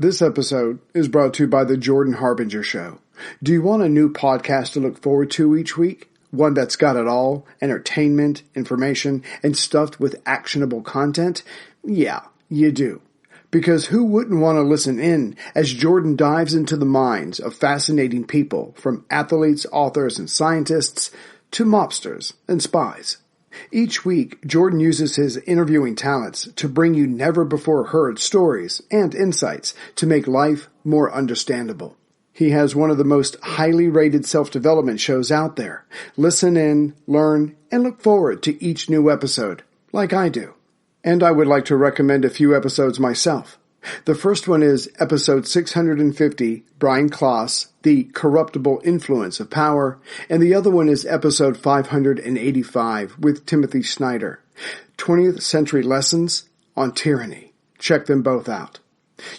This episode is brought to you by the Jordan Harbinger Show. Do you want a new podcast to look forward to each week? One that's got it all, entertainment, information, and stuffed with actionable content? Yeah, you do. Because who wouldn't want to listen in as Jordan dives into the minds of fascinating people, from athletes, authors, and scientists to mobsters and spies. Each week, Jordan uses his interviewing talents to bring you never-before-heard stories and insights to make life more understandable. He has one of the most highly rated self-development shows out there. Listen in, learn, and look forward to each new episode, like I do. And I would like to recommend a few episodes myself. The first one is episode 650, Brian Klaas, The Corruptible Influence of Power, and the other one is episode 585 with Timothy Snyder, 20th Century Lessons on Tyranny. Check them both out.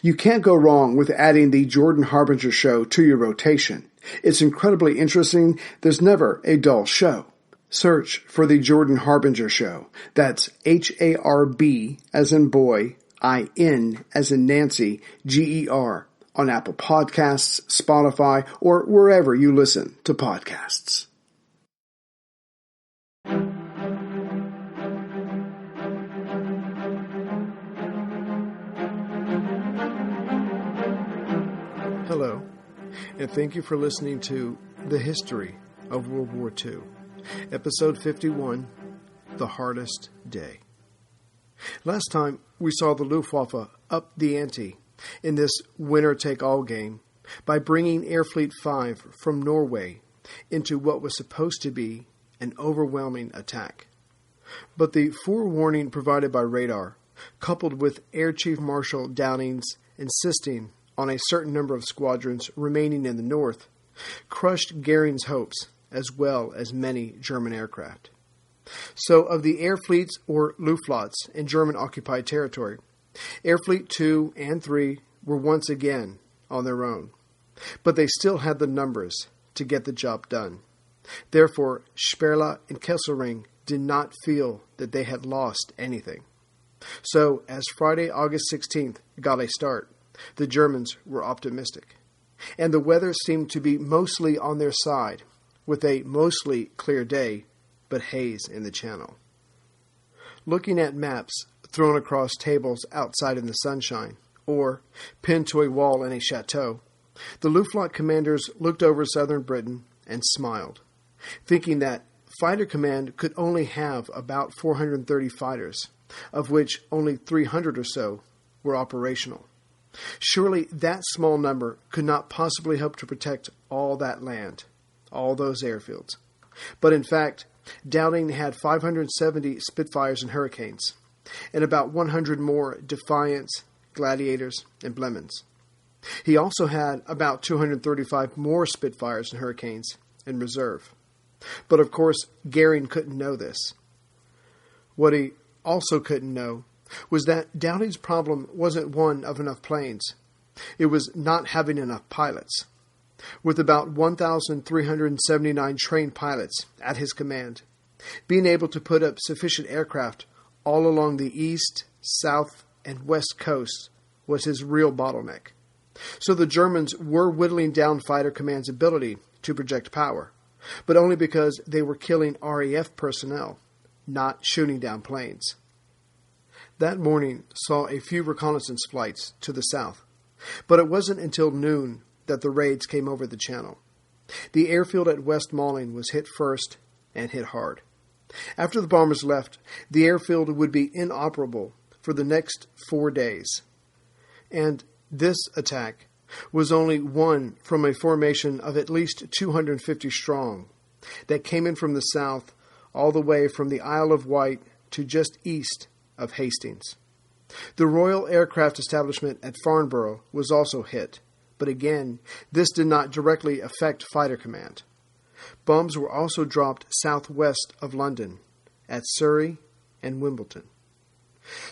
You can't go wrong with adding the Jordan Harbinger Show to your rotation. It's incredibly interesting. There's never a dull show. Search for the Jordan Harbinger Show. That's H-A-R-B as in boy, I-N as in Nancy, G-E-R, on Apple Podcasts, Spotify, or wherever you listen to podcasts. Hello, and thank you for listening to The History of World War II, Episode 51, The Hardest Day. Last time, we saw the Luftwaffe up the ante in this winner-take-all game by bringing Air Fleet 5 from Norway into what was supposed to be an overwhelming attack. But the forewarning provided by radar, coupled with Air Chief Marshal Dowding's insisting on a certain number of squadrons remaining in the north, crushed Goering's hopes as well as many German aircraft. So of the air fleets, or Luftflottes, in German-occupied territory, Air Fleet 2 and 3 were once again on their own. But they still had the numbers to get the job done. Therefore, Sperla and Kesselring did not feel that they had lost anything. So, as Friday, August 16th got a start, the Germans were optimistic. And the weather seemed to be mostly on their side, with a mostly clear day, but haze in the channel. Looking at maps thrown across tables outside in the sunshine, or pinned to a wall in a chateau, the Luftwaffe commanders looked over southern Britain and smiled, thinking that Fighter Command could only have about 430 fighters, of which only 300 or so were operational. Surely that small number could not possibly help to protect all that land, all those airfields. But in fact, Dowding had 570 Spitfires and Hurricanes, and about 100 more Defiants, Gladiators, and Blemens. He also had about 235 more Spitfires and Hurricanes in reserve. But of course, Goering couldn't know this. What he also couldn't know was that Dowding's problem wasn't one of enough planes. It was not having enough pilots. With about 1,379 trained pilots at his command, being able to put up sufficient aircraft all along the east, south, and west coasts was his real bottleneck. So the Germans were whittling down Fighter Command's ability to project power, but only because they were killing RAF personnel, not shooting down planes. That morning saw a few reconnaissance flights to the south, but it wasn't until noon that the raids came over the channel. The airfield at West Malling was hit first and hit hard. After the bombers left, the airfield would be inoperable for the next 4 days. And this attack was only one from a formation of at least 250 strong that came in from the south all the way from the Isle of Wight to just east of Hastings. The Royal Aircraft Establishment at Farnborough was also hit, but again, this did not directly affect Fighter Command. Bombs were also dropped southwest of London, at Surrey and Wimbledon.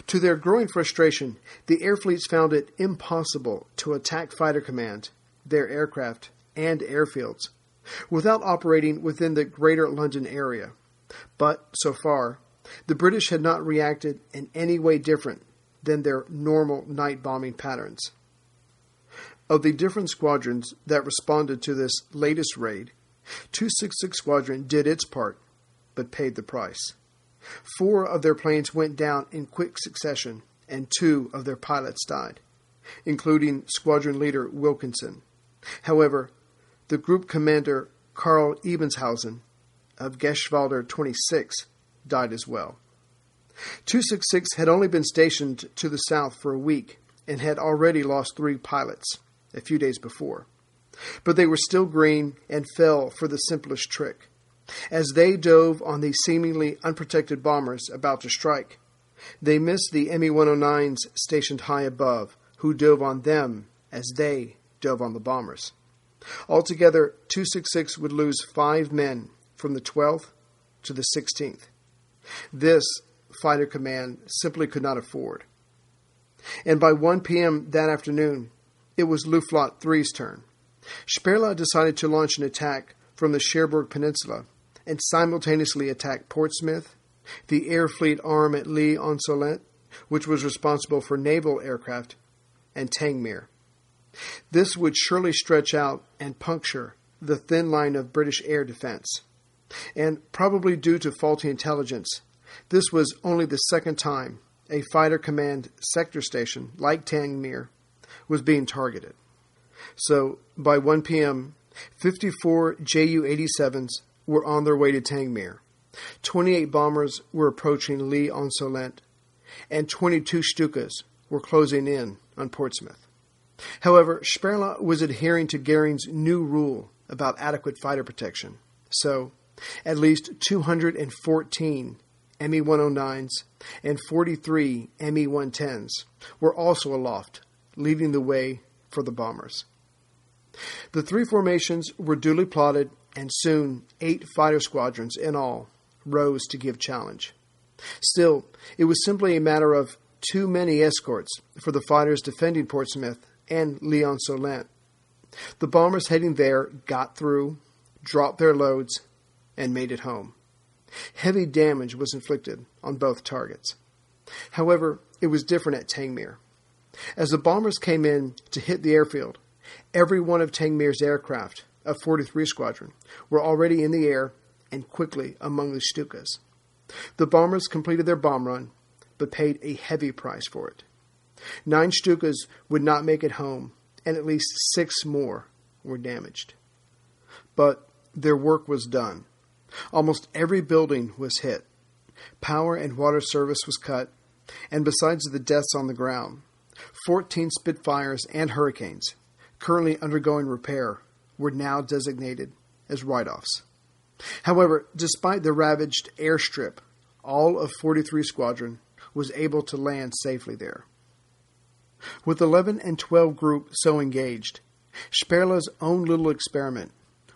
To their growing frustration, the air fleets found it impossible to attack Fighter Command, their aircraft, and airfields without operating within the Greater London area. But, so far, the British had not reacted in any way different than their normal night bombing patterns. Of the different squadrons that responded to this latest raid, 266 Squadron did its part, but paid the price. 4 of their planes went down in quick succession, and 2 of their pilots died, including squadron leader Wilkinson. However, the group commander Karl Ebenshausen of Geschwader 26 died as well. 266 had only been stationed to the south for a week and had already lost 3 pilots a few days before. But they were still green and fell for the simplest trick. As they dove on the seemingly unprotected bombers about to strike, they missed the Me-109s stationed high above, who dove on them as they dove on the bombers. Altogether, 266 would lose 5 men from the 12th to the 16th. This fighter command simply could not afford. And by 1 p.m. that afternoon, it was Luftflotte 3's turn. Sperla decided to launch an attack from the Cherbourg Peninsula and simultaneously attack Portsmouth, the air fleet arm at Lille-en-Solent, which was responsible for naval aircraft, and Tangmere. This would surely stretch out and puncture the thin line of British air defense. And probably due to faulty intelligence, this was only the second time a fighter command sector station like Tangmere was being targeted. So, by 1 p.m., 54 Ju-87s were on their way to Tangmere, 28 bombers were approaching Lille-en-Solent, and 22 Stukas were closing in on Portsmouth. However, Sperla was adhering to Goering's new rule about adequate fighter protection, so at least 214 Me-109s and 43 Me-110s were also aloft, leading the way for the bombers. The 3 formations were duly plotted, and soon 8 fighter squadrons in all rose to give challenge. Still, it was simply a matter of too many escorts for the fighters defending Portsmouth and Lille-en-Solent. The bombers heading there got through, dropped their loads, and made it home. Heavy damage was inflicted on both targets. However, it was different at Tangmere. As the bombers came in to hit the airfield, every one of Tangmere's aircraft of 43 Squadron were already in the air and quickly among the Stukas. The bombers completed their bomb run, but paid a heavy price for it. 9 Stukas would not make it home, and at least 6 more were damaged. But their work was done. Almost every building was hit. Power and water service was cut, and besides the deaths on the ground, 14 Spitfires and Hurricanes, currently undergoing repair, were now designated as write-offs. However, despite the ravaged airstrip, all of 43 Squadron was able to land safely there. With 11 and 12 Group so engaged, Sperla's own little experiment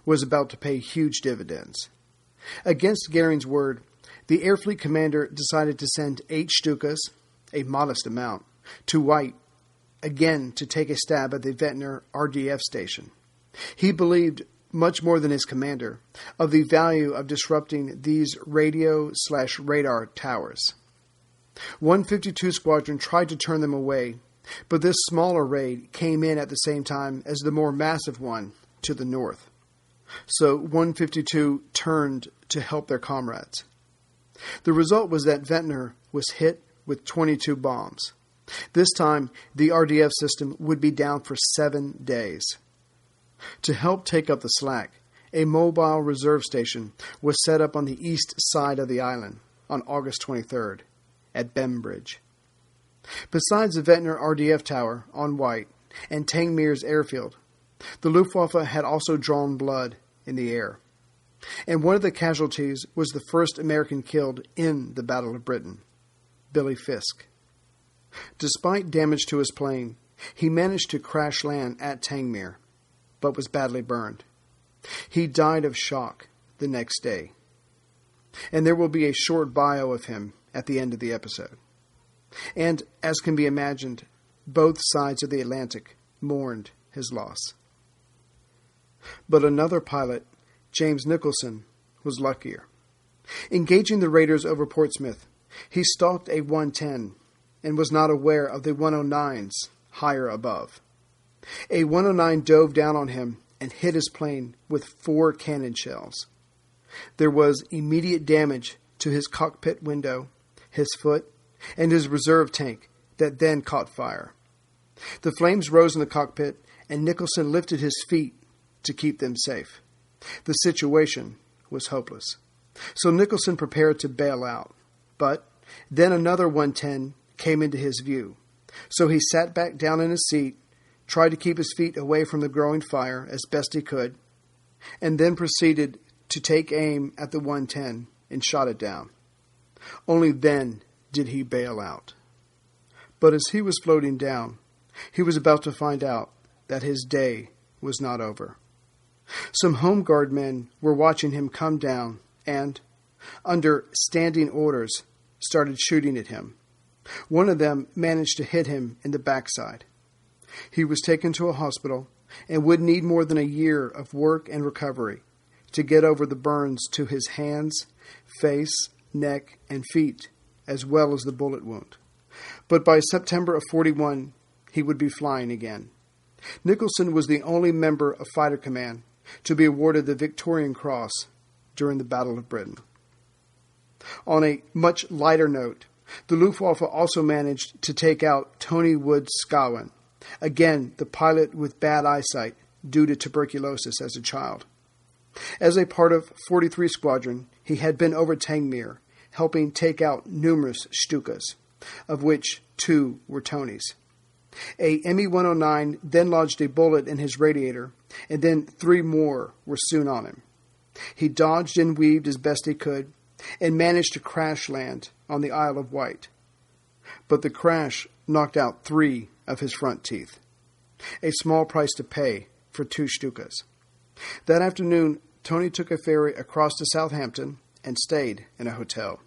was about to pay huge dividends. Against Goering's word, the Air Fleet commander decided to send 8 Stukas, a modest amount, to White, again to take a stab at the Ventnor RDF station. He believed, much more than his commander, of the value of disrupting these radio/radar towers. 152 Squadron tried to turn them away, but this smaller raid came in at the same time as the more massive one to the north. So 152 turned to help their comrades. The result was that Ventnor was hit with 22 bombs. This time, the RDF system would be down for 7 days. To help take up the slack, a mobile reserve station was set up on the east side of the island on August 23rd at Bembridge. Besides the Ventnor RDF tower on White and Tangmere's airfield, the Luftwaffe had also drawn blood in the air. And one of the casualties was the first American killed in the Battle of Britain, Billy Fisk. Despite damage to his plane, he managed to crash land at Tangmere, but was badly burned. He died of shock the next day. And there will be a short bio of him at the end of the episode. And, as can be imagined, both sides of the Atlantic mourned his loss. But another pilot, James Nicholson, was luckier. Engaging the raiders over Portsmouth, he stalked a 110 and was not aware of the 109s higher above. A 109 dove down on him and hit his plane with 4 cannon shells. There was immediate damage to his cockpit window, his foot, and his reserve tank that then caught fire. The flames rose in the cockpit, and Nicholson lifted his feet to keep them safe. The situation was hopeless. So Nicholson prepared to bail out. But then another 110 came into his view. So he sat back down in his seat, tried to keep his feet away from the growing fire as best he could, and then proceeded to take aim at the 110 and shot it down. Only then did he bail out. But as he was floating down, he was about to find out that his day was not over. Some Home Guard men were watching him come down and, under standing orders, started shooting at him. One of them managed to hit him in the backside. He was taken to a hospital and would need more than a year of work and recovery to get over the burns to his hands, face, neck, and feet, as well as the bullet wound. But by September of 41, he would be flying again. Nicholson was the only member of Fighter Command to be awarded the Victorian Cross during the Battle of Britain. On a much lighter note, the Luftwaffe also managed to take out Tony Wood Scowen, again the pilot with bad eyesight due to tuberculosis as a child. As a part of 43 Squadron, he had been over Tangmere, helping take out numerous Stukas, of which 2 were Tonys. A Me-109 then lodged a bullet in his radiator, and then 3 more were soon on him. He dodged and weaved as best he could, and managed to crash land on the Isle of Wight. But the crash knocked out 3 of his front teeth, a small price to pay for 2 Stukas. That afternoon, Tony took a ferry across to Southampton and stayed in a hotel.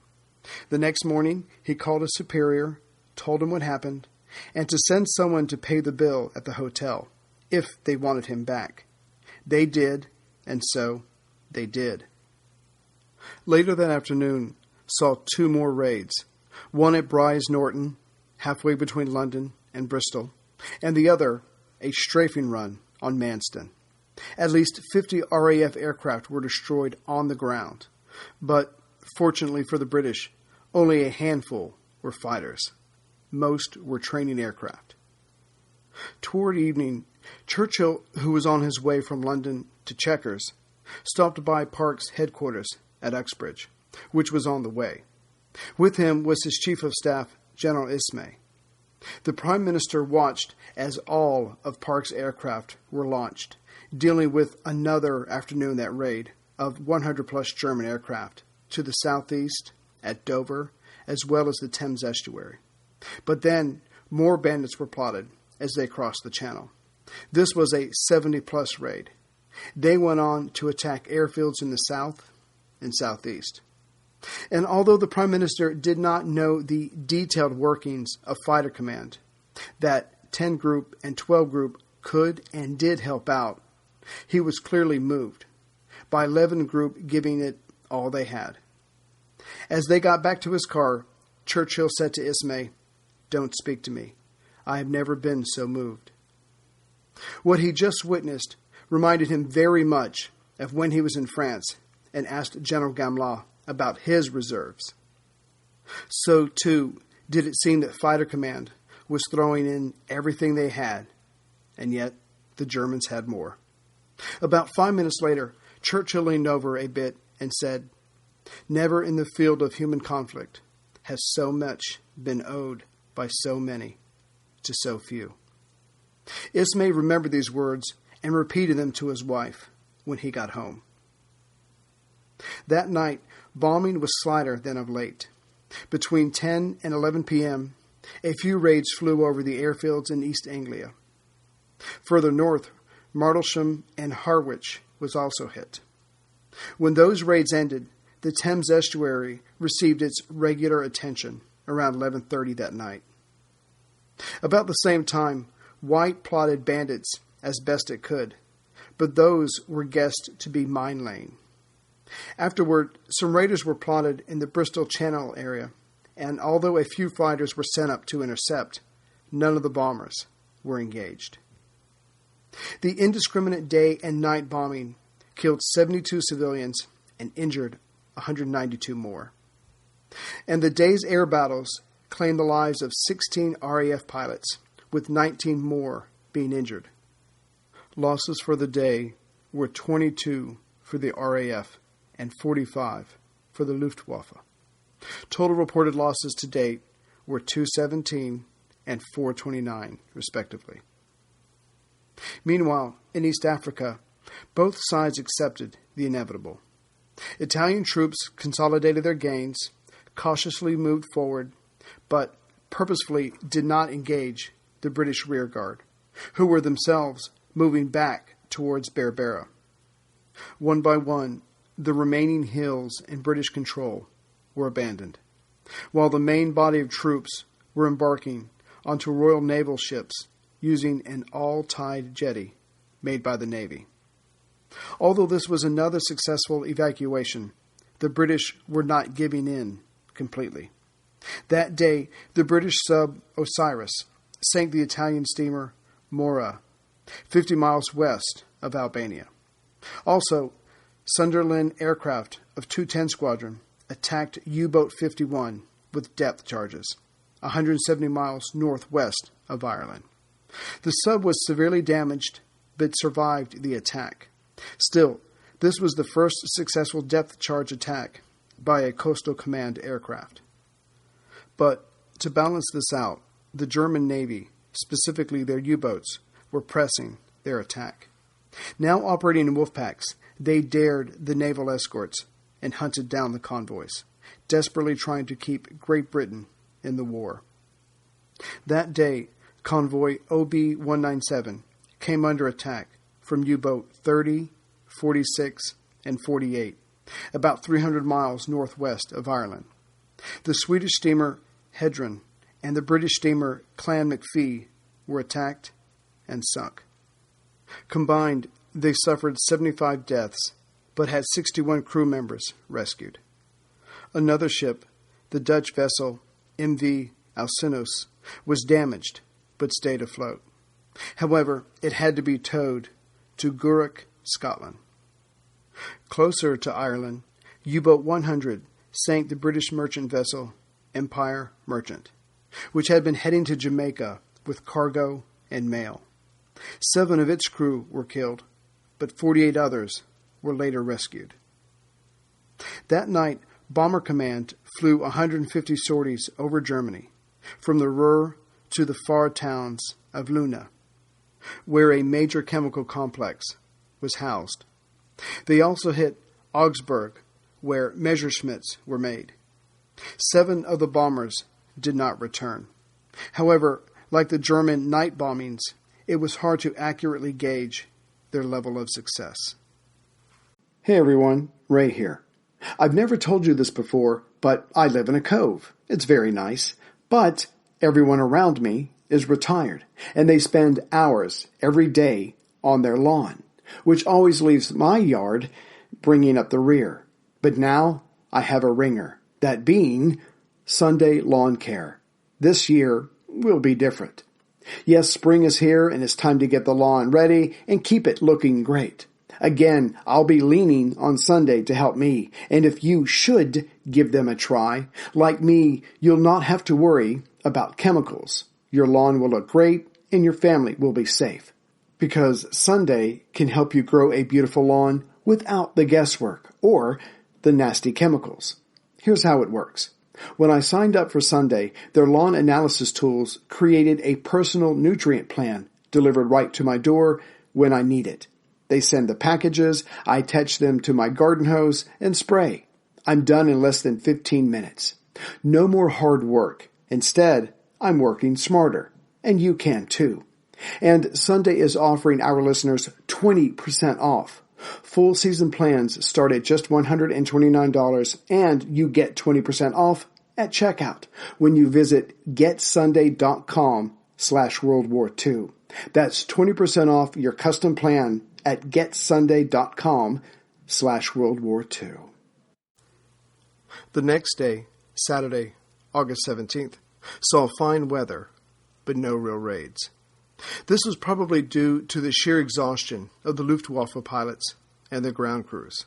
The next morning, he called his superior, told him what happened, and to send someone to pay the bill at the hotel, if they wanted him back. They did, and so they did. Later that afternoon saw 2 more raids, one at Bryce Norton, halfway between London and Bristol, and the other a strafing run on Manston. At least 50 RAF aircraft were destroyed on the ground, but fortunately for the British, only a handful were fighters. Most were training aircraft. Toward evening, Churchill, who was on his way from London to Chequers, stopped by Park's headquarters at Uxbridge, which was on the way. With him was his Chief of Staff, General Ismay. The Prime Minister watched as all of Park's aircraft were launched, dealing with another afternoon that raid of 100-plus German aircraft to the southeast, at Dover, as well as the Thames estuary. But then more bandits were plotted as they crossed the Channel. This was a 70-plus raid. They went on to attack airfields in the south and southeast. And although the Prime Minister did not know the detailed workings of Fighter Command, that 10 Group and 12 Group could and did help out, he was clearly moved by 11 Group giving it all they had. As they got back to his car, Churchill said to Ismay, "Don't speak to me. I have never been so moved." What he just witnessed reminded him very much of when he was in France and asked General Gamelin about his reserves. So, too, did it seem that Fighter Command was throwing in everything they had, and yet the Germans had more. About 5 minutes later, Churchill leaned over a bit and said, "Never in the field of human conflict has so much been owed by so many to so few." Ismay remembered these words and repeated them to his wife when he got home. That night, bombing was slighter than of late. Between 10 and 11 p.m., a few raids flew over the airfields in East Anglia. Further north, Martlesham and Harwich was also hit. When those raids ended, the Thames estuary received its regular attention around 11:30 that night. About the same time, White plotted bandits as best it could, but those were guessed to be mine-laying. Afterward, some raiders were plotted in the Bristol Channel area, and although a few fighters were sent up to intercept, none of the bombers were engaged. The indiscriminate day and night bombing killed 72 civilians and injured 192 more. And the day's air battles claimed the lives of 16 RAF pilots, with 19 more being injured. Losses for the day were 22 for the RAF and 45 for the Luftwaffe. Total reported losses to date were 217 and 429, respectively. Meanwhile, in East Africa, both sides accepted the inevitable. Italian troops consolidated their gains, cautiously moved forward, but purposefully did not engage the British rearguard, who were themselves moving back towards Bardea. One by one, the remaining hills in British control were abandoned, while the main body of troops were embarking onto Royal Naval ships using an all-tide jetty made by the Navy. Although this was another successful evacuation, the British were not giving in completely. That day, the British sub Osiris sank the Italian steamer Mora, 50 miles west of Albania. Also, Sunderland aircraft of 210 Squadron attacked U-Boat 51 with depth charges, 170 miles northwest of Ireland. The sub was severely damaged, but survived the attack. Still, this was the first successful depth charge attack by a Coastal Command aircraft. But to balance this out, the German Navy, specifically their U-boats, were pressing their attack. Now operating in wolf packs, they dared the naval escorts and hunted down the convoys, desperately trying to keep Great Britain in the war. That day, convoy OB-197 came under attack from U-boat 30, 46, and 48, about 300 miles northwest of Ireland. The Swedish steamer Hedron and the British steamer Clan McPhee were attacked and sunk. Combined, they suffered 75 deaths, but had 61 crew members rescued. Another ship, the Dutch vessel MV Alcinous, was damaged, but stayed afloat. However, it had to be towed to Goering, Scotland. Closer to Ireland, U-Boat 100 sank the British merchant vessel Empire Merchant, which had been heading to Jamaica with cargo and mail. 7 of its crew were killed, but 48 others were later rescued. That night, Bomber Command flew 150 sorties over Germany, from the Ruhr to the far towns of Luna, where a major chemical complex was housed. They also hit Augsburg, where Messerschmitts were made. 7 of the bombers did not return. However, like the German night bombings, it was hard to accurately gauge their level of success. Hey everyone, Ray here. I've never told you this before, but I live in a cove. It's very nice, but everyone around me is retired, and they spend hours every day on their lawn, which always leaves my yard bringing up the rear. But now I have a ringer, that being Sunday Lawn Care. This year will be different. Yes, spring is here, and it's time to get the lawn ready and keep it looking great. Again, I'll be leaning on Sunday to help me, and if you should give them a try, like me, you'll not have to worry about chemicals. Your lawn will look great, and your family will be safe. Because Sunday can help you grow a beautiful lawn without the guesswork or the nasty chemicals. Here's how it works. When I signed up for Sunday, their lawn analysis tools created a personal nutrient plan delivered right to my door when I need it. They send the packages, I attach them to my garden hose, and spray. I'm done in less than 15 minutes. No more hard work. Instead, I'm working smarter. And you can too. And Sunday is offering our listeners 20% off. Full season plans start at just $129, and you get 20% off at checkout when you visit getsunday.com/World War II. That's 20% off your custom plan at getsunday.com/World War II. The next day, Saturday, August 17th, saw fine weather, but no real raids. This was probably due to the sheer exhaustion of the Luftwaffe pilots and their ground crews.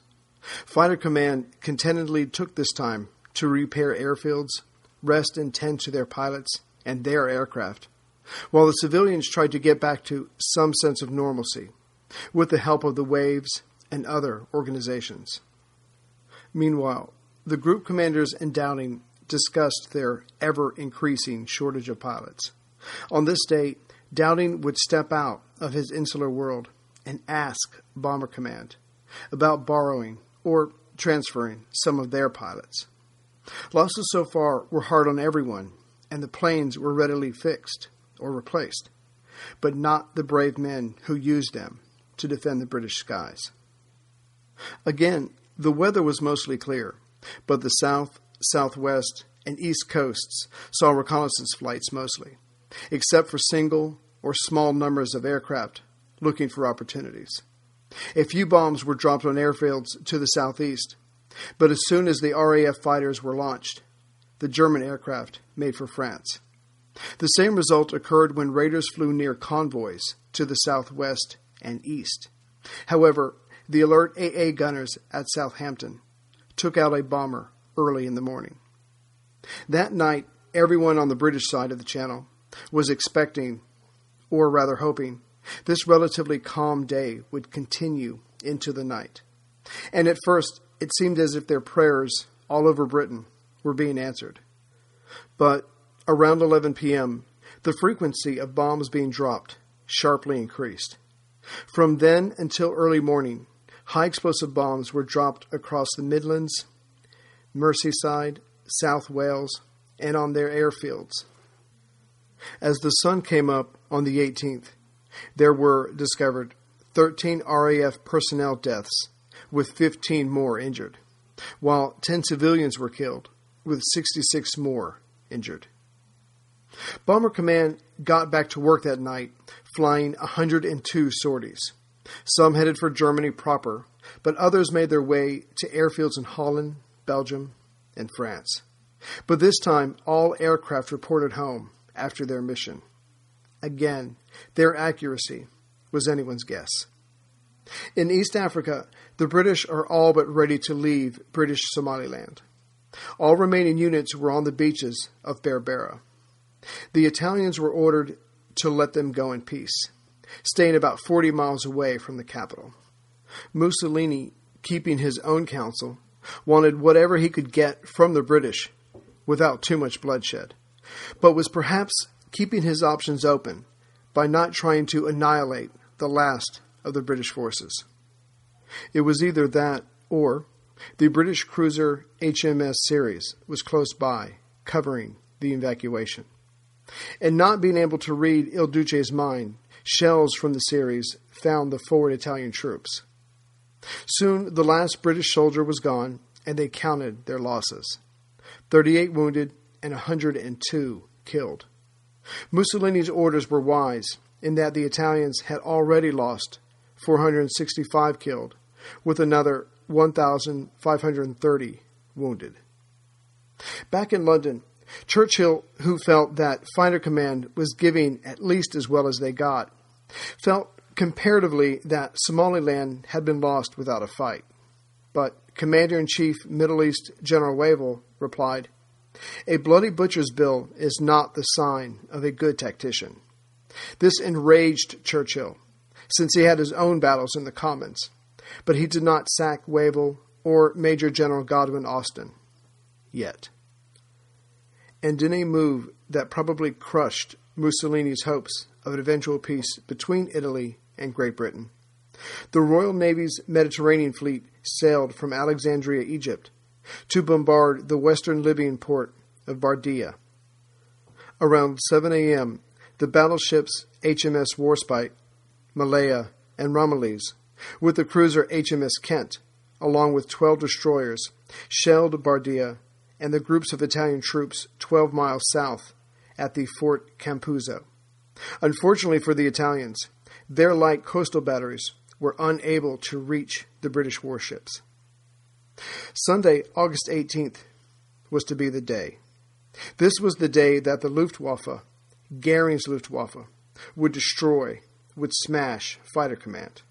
Fighter Command contentedly took this time to repair airfields, rest and tend to their pilots and their aircraft, while the civilians tried to get back to some sense of normalcy with the help of the Waves and other organizations. Meanwhile, the group commanders and Dowding discussed their ever-increasing shortage of pilots. On this day, Dowding would step out of his insular world and ask Bomber Command about borrowing or transferring some of their pilots. Losses so far were hard on everyone, and the planes were readily fixed or replaced, but not the brave men who used them to defend the British skies. Again, the weather was mostly clear, but the south, southwest, and east coasts saw reconnaissance flights mostly, except for single or small numbers of aircraft looking for opportunities. A few bombs were dropped on airfields to the southeast, but as soon as the RAF fighters were launched, the German aircraft made for France. The same result occurred when raiders flew near convoys to the southwest and east. However, the alert AA gunners at Southampton took out a bomber early in the morning. That night, everyone on the British side of the Channel was expecting, or rather hoping, this relatively calm day would continue into the night. And at first, it seemed as if their prayers all over Britain were being answered. But around 11 p.m., the frequency of bombs being dropped sharply increased. From then until early morning, high explosive bombs were dropped across the Midlands, Merseyside, South Wales, and on their airfields. As the sun came up on the 18th, there were discovered 13 RAF personnel deaths, with 15 more injured, while 10 civilians were killed, with 66 more injured. Bomber Command got back to work that night, flying 102 sorties. Some headed for Germany proper, but others made their way to airfields in Holland, Belgium, and France. But this time, all aircraft reported home after their mission. Again, their accuracy was anyone's guess. In East Africa, the British are all but ready to leave British Somaliland. All remaining units were on the beaches of Bardea. The Italians were ordered to let them go in peace, staying about 40 miles away from the capital. Mussolini, keeping his own counsel, wanted whatever he could get from the British without too much bloodshed, but was perhaps keeping his options open by not trying to annihilate the last of the British forces. It was either that or the British cruiser HMS Ceres was close by, covering the evacuation. And not being able to read Il Duce's mind, shells from the Ceres found the forward Italian troops. Soon the last British soldier was gone, and they counted their losses. 38 wounded and 102 killed. Mussolini's orders were wise in that the Italians had already lost 465 killed, with another 1,530 wounded. Back in London, Churchill, who felt that Fighter Command was giving at least as well as they got, felt comparatively that Somaliland had been lost without a fight. But Commander-in-Chief Middle East General Wavell replied, "A bloody butcher's bill is not the sign of a good tactician." This enraged Churchill, since he had his own battles in the Commons, but he did not sack Wavell or Major General Godwin Austen. Yet. And in a move that probably crushed Mussolini's hopes of an eventual peace between Italy and Great Britain, the Royal Navy's Mediterranean fleet sailed from Alexandria, Egypt, to bombard the western Libyan port of Bardea. Around 7 a.m., the battleships HMS Warspite, Malaya, and Ramillies, with the cruiser HMS Kent, along with 12 destroyers, shelled Bardea and the groups of Italian troops 12 miles south at the Fort Campuzzo. Unfortunately for the Italians, their light coastal batteries were unable to reach the British warships. Sunday, August 18th, was to be the day. This was the day that the Luftwaffe, Goering's Luftwaffe, would destroy, would smash Fighter Command.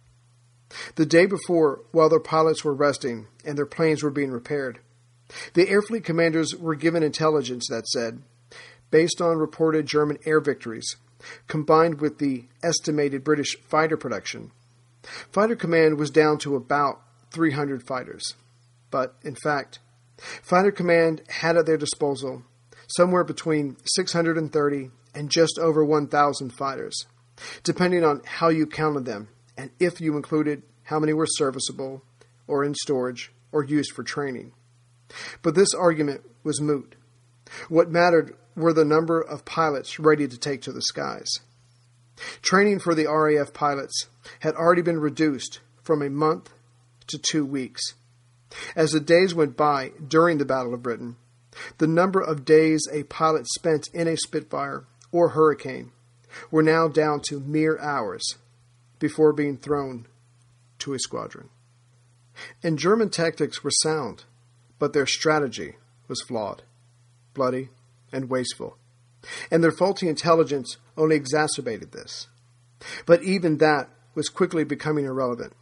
The day before, while their pilots were resting and their planes were being repaired, the Air Fleet commanders were given intelligence that said, based on reported German air victories, combined with the estimated British fighter production, Fighter Command was down to about 300 fighters. But, in fact, Fighter Command had at their disposal somewhere between 630 and just over 1,000 fighters, depending on how you counted them and if you included how many were serviceable or in storage or used for training. But this argument was moot. What mattered were the number of pilots ready to take to the skies. Training for the RAF pilots had already been reduced from a month to 2 weeks. As the days went by during the Battle of Britain, the number of days a pilot spent in a Spitfire or Hurricane were now down to mere hours before being thrown to a squadron. And German tactics were sound, but their strategy was flawed, bloody, and wasteful. And their faulty intelligence only exacerbated this. But even that was quickly becoming irrelevant.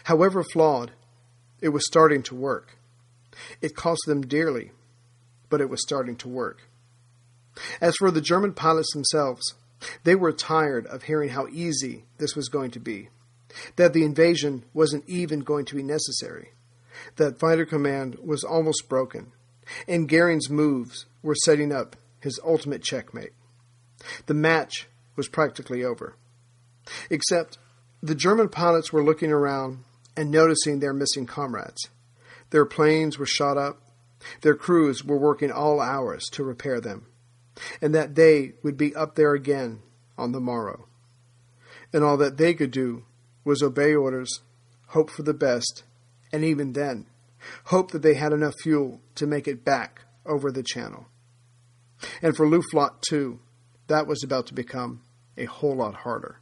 However flawed, it was starting to work. It cost them dearly, but it was starting to work. As for the German pilots themselves, they were tired of hearing how easy this was going to be, that the invasion wasn't even going to be necessary, that Fighter Command was almost broken, and Goering's moves were setting up his ultimate checkmate. The match was practically over. Except the German pilots were looking around and noticing their missing comrades. Their planes were shot up, their crews were working all hours to repair them, and that they would be up there again on the morrow. And all that they could do was obey orders, hope for the best, and even then, hope that they had enough fuel to make it back over the channel. And for Luftflottes, too, that was about to become a whole lot harder.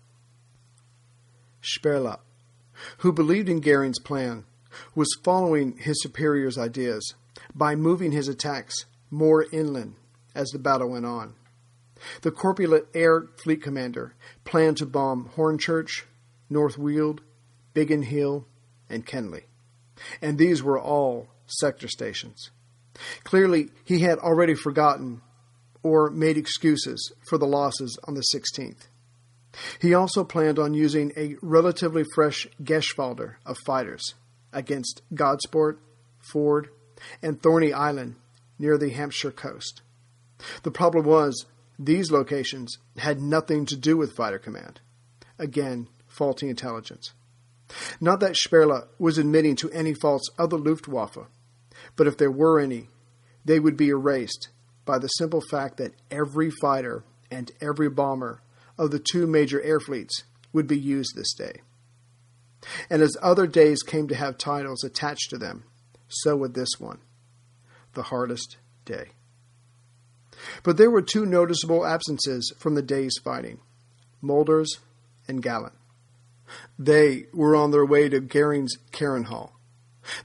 Sperla, who believed in Goering's plan, was following his superior's ideas by moving his attacks more inland as the battle went on. The corpulent Air Fleet commander planned to bomb Hornchurch, North Weald, Biggin Hill, and Kenley. And these were all sector stations. Clearly, he had already forgotten or made excuses for the losses on the 16th. He also planned on using a relatively fresh Geschwader of fighters against Godsport, Ford, and Thorney Island near the Hampshire coast. The problem was, these locations had nothing to do with Fighter Command. Again, faulty intelligence. Not that Sperla was admitting to any faults of the Luftwaffe, but if there were any, they would be erased by the simple fact that every fighter and every bomber of the two major air fleets would be used this day. And as other days came to have titles attached to them, so would this one, the hardest day. But there were two noticeable absences from the day's fighting, Mulders and Gallant. They were on their way to Goering's Carenhall.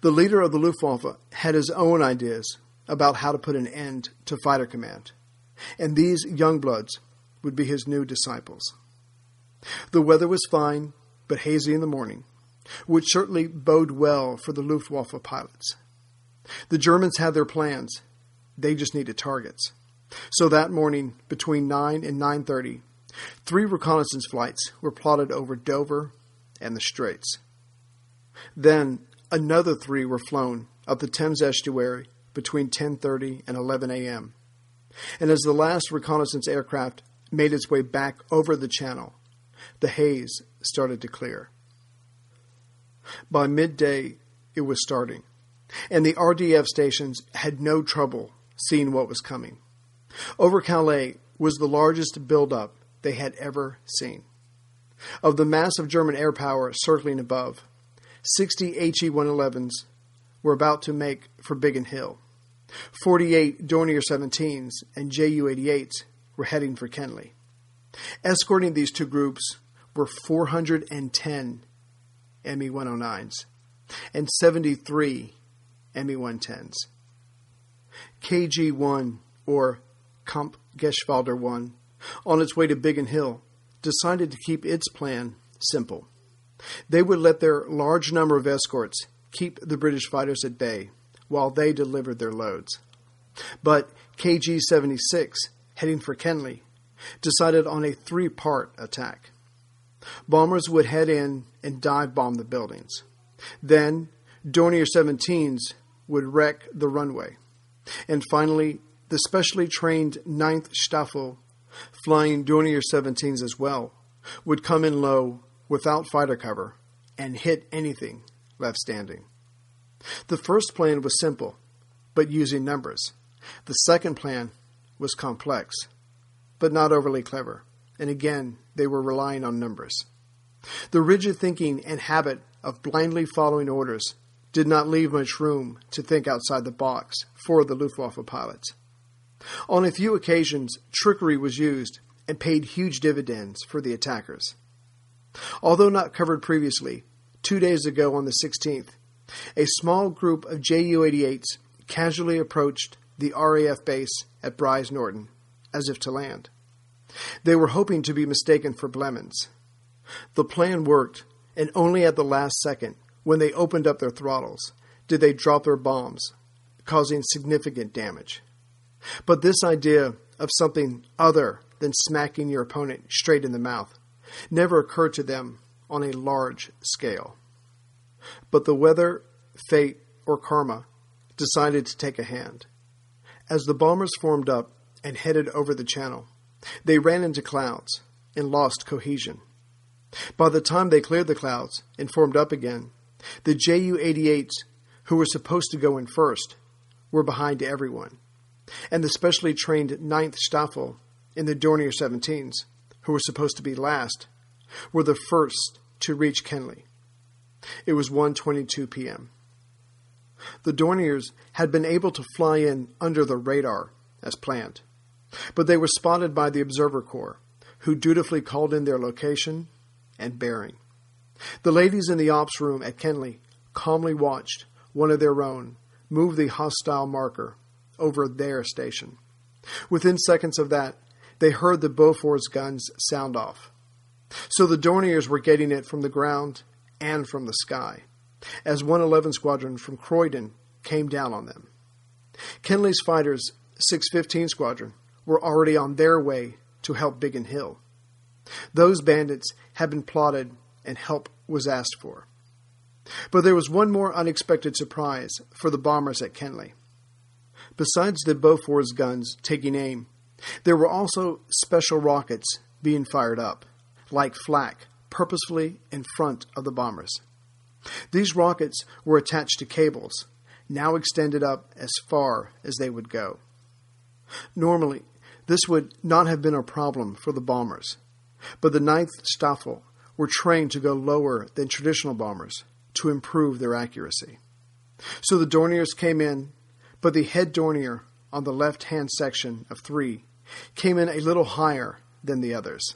The leader of the Luftwaffe had his own ideas about how to put an end to Fighter Command, and these young bloods would be his new disciples. The weather was fine, but hazy in the morning, which certainly bode well for the Luftwaffe pilots. The Germans had their plans. They just needed targets. So that morning, between 9 and 9:30, 3 reconnaissance flights were plotted over Dover and the Straits. Then another 3 were flown up the Thames estuary between 10:30 and 11 a.m. And as the last reconnaissance aircraft made its way back over the channel, the haze started to clear. By midday, it was starting, and the RDF stations had no trouble seeing what was coming. Over Calais was the largest buildup they had ever seen. Of the massive German air power circling above, 60 HE-111s were about to make for Biggin Hill. 48 Dornier 17s and Ju-88s were heading for Kenley. Escorting these two groups were 410 Me-109s and 73 Me-110s. KG-1, or Kampfgeschwader 1, on its way to Biggin Hill, decided to keep its plan simple. They would let their large number of escorts keep the British fighters at bay while they delivered their loads. But KG-76, heading for Kenley, decided on a three-part attack. Bombers would head in and dive bomb the buildings. Then, Dornier 17s would wreck the runway. And finally, the specially trained 9th Staffel, flying Dornier 17s as well, would come in low without fighter cover and hit anything left standing. The first plan was simple, but using numbers. The second plan was complex, but not overly clever, and again, they were relying on numbers. The rigid thinking and habit of blindly following orders did not leave much room to think outside the box for the Luftwaffe pilots. On a few occasions, trickery was used and paid huge dividends for the attackers. Although not covered previously, 2 days ago on the 16th, a small group of Ju-88s casually approached the RAF base at Bryce Norton, as if to land. They were hoping to be mistaken for Blemons. The plan worked, and only at the last second, when they opened up their throttles, did they drop their bombs, causing significant damage. But this idea of something other than smacking your opponent straight in the mouth never occurred to them on a large scale. But the weather, fate, or karma decided to take a hand. As the bombers formed up and headed over the channel, they ran into clouds and lost cohesion. By the time they cleared the clouds and formed up again, the Ju-88s, who were supposed to go in first, were behind everyone, and the specially trained 9th Staffel in the Dornier 17s, who were supposed to be last, were the first to reach Kenley. It was 1:22 p.m. The Dorniers had been able to fly in under the radar, as planned, but they were spotted by the Observer Corps, who dutifully called in their location and bearing. The ladies in the ops room at Kenley calmly watched one of their own move the hostile marker over their station. Within seconds of that, they heard the Beaufort's guns sound off. So the Dorniers were getting it from the ground and from the sky, as 111 Squadron from Croydon came down on them. Kenley's fighters, 615 Squadron, were already on their way to help Biggin Hill. Those bandits had been plotted and help was asked for. But there was one more unexpected surprise for the bombers at Kenley. Besides the Beaufort's guns taking aim, there were also special rockets being fired up, like flak, purposefully in front of the bombers. These rockets were attached to cables, now extended up as far as they would go. Normally, this would not have been a problem for the bombers, but the 9th Staffel were trained to go lower than traditional bombers to improve their accuracy. So the Dorniers came in, but the head Dornier on the left-hand section of 3 came in a little higher than the others.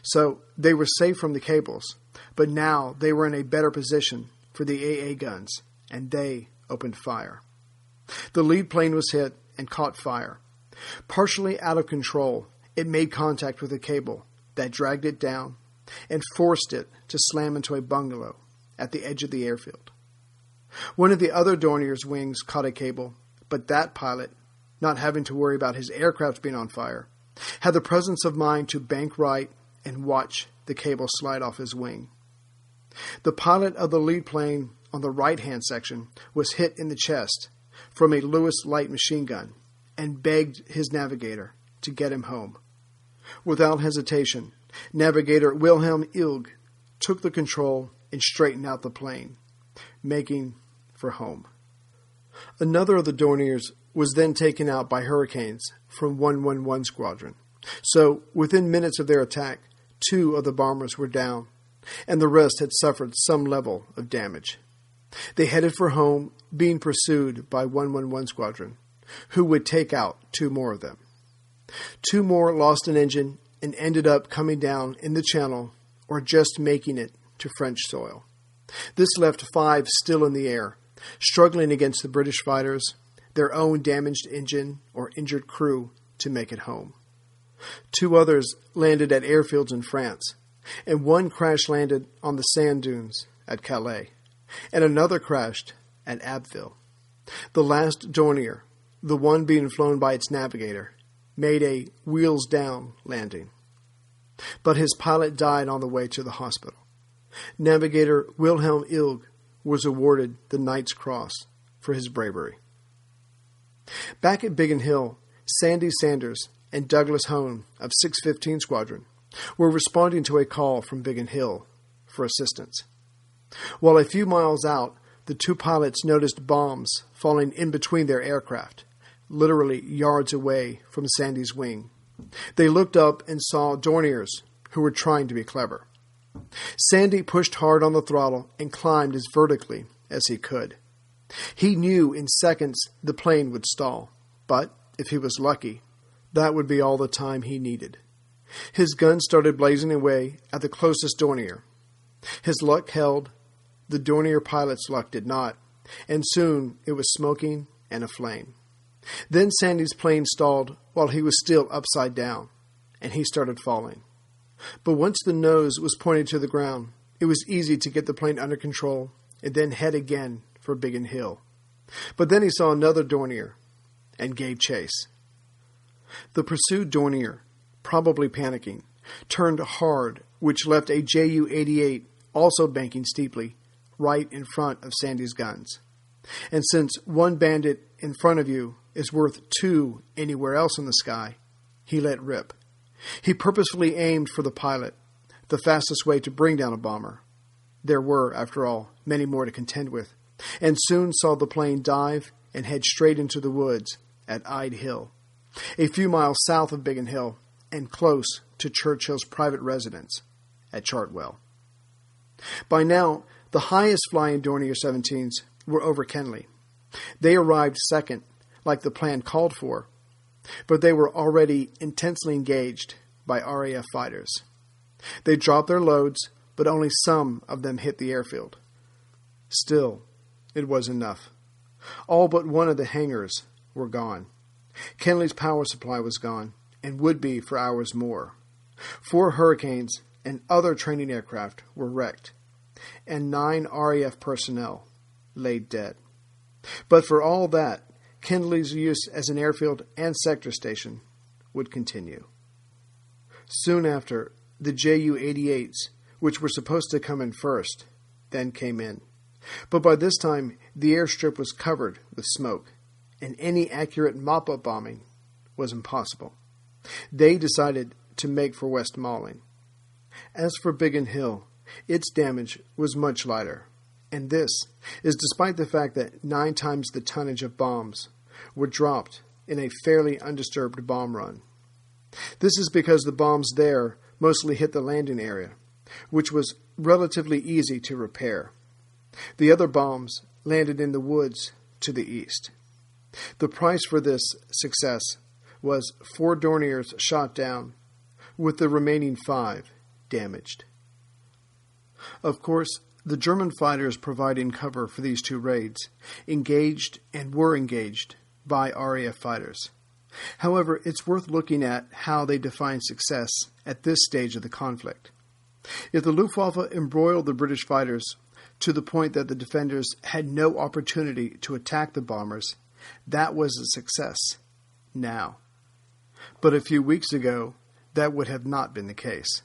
So they were safe from the cables, but now they were in a better position for the AA guns, and they opened fire. The lead plane was hit and caught fire. Partially out of control, it made contact with a cable that dragged it down and forced it to slam into a bungalow at the edge of the airfield. One of the other Dornier's wings caught a cable, but that pilot, not having to worry about his aircraft being on fire, had the presence of mind to bank right and watch the cable slide off his wing. The pilot of the lead plane on the right-hand section was hit in the chest from a Lewis light machine gun and begged his navigator to get him home. Without hesitation, navigator Wilhelm Ilg took the control and straightened out the plane, making for home. Another of the Dorniers was then taken out by hurricanes from 111 Squadron. So, within minutes of their attack, 2 of the bombers were down, and the rest had suffered some level of damage. They headed for home, being pursued by 111 Squadron, who would take out 2 more of them. 2 more lost an engine and ended up coming down in the channel or just making it to French soil. This left 5 still in the air, struggling against the British fighters, their own damaged engine or injured crew to make it home. 2 others landed at airfields in France, and 1 crash-landed on the sand dunes at Calais, and another crashed at Abbeville. The last Dornier, the one being flown by its navigator, made a wheels-down landing. But his pilot died on the way to the hospital. Navigator Wilhelm Ilg was awarded the Knight's Cross for his bravery. Back at Biggin Hill, Sandy Sanders and Douglas Hone of 615 Squadron were responding to a call from Biggin Hill for assistance. While a few miles out, the 2 pilots noticed bombs falling in between their aircraft, literally yards away from Sandy's wing. They looked up and saw Dorniers who were trying to be clever. Sandy pushed hard on the throttle and climbed as vertically as he could. He knew in seconds the plane would stall, but if he was lucky, that would be all the time he needed. His gun started blazing away at the closest Dornier. His luck held, the Dornier pilot's luck did not, and soon it was smoking and aflame. Then Sandy's plane stalled while he was still upside down, and he started falling. But once the nose was pointed to the ground, it was easy to get the plane under control and then head again for Biggin Hill. But then he saw another Dornier and gave chase. The pursued Dornier, probably panicking, turned hard, which left a Ju-88 also banking steeply right in front of Sandy's guns. And since 1 bandit in front of you is worth 2 anywhere else in the sky, he let rip. He purposefully aimed for the pilot, the fastest way to bring down a bomber. There were, after all, many more to contend with, and soon saw the plane dive and head straight into the woods at Ide Hill, a few miles south of Biggin Hill and close to Churchill's private residence at Chartwell. By now, the highest-flying Dornier 17s were over Kenley. They arrived second, like the plan called for, but they were already intensely engaged by RAF fighters. They dropped their loads, but only some of them hit the airfield. Still, it was enough. All but 1 of the hangars were gone. Kenley's power supply was gone, and would be for hours more. 4 Hurricanes and other training aircraft were wrecked, and 9 RAF personnel laid dead. But for all that, Kenley's use as an airfield and sector station would continue. Soon after, the Ju-88s, which were supposed to come in first, then came in. But by this time, the airstrip was covered with smoke, and any accurate mop-up bombing was impossible. They decided to make for West Malling. As for Biggin Hill, its damage was much lighter, and this is despite the fact that 9 times the tonnage of bombs were dropped in a fairly undisturbed bomb run. This is because the bombs there mostly hit the landing area, which was relatively easy to repair. The other bombs landed in the woods to the east. The price for this success was 4 Dorniers shot down, with the remaining 5 damaged. Of course, the German fighters providing cover for these 2 raids engaged and were engaged by RAF fighters. However, it's worth looking at how they define success at this stage of the conflict. If the Luftwaffe embroiled the British fighters to the point that the defenders had no opportunity to attack the bombers, that was a success now. But a few weeks ago, that would have not been the case.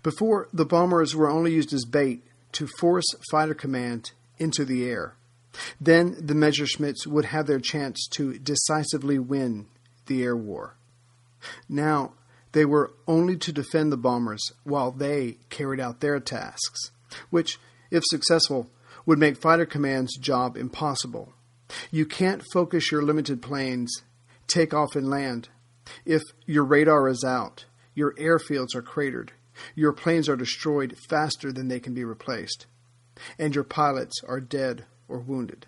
Before, the bombers were only used as bait to force fighter command into the air. Then the Messerschmitts would have their chance to decisively win the air war. Now, they were only to defend the bombers while they carried out their tasks, which, if successful, would make fighter command's job impossible. You can't focus your limited planes, take off and land, if your radar is out, your airfields are cratered, your planes are destroyed faster than they can be replaced, and your pilots are dead or wounded.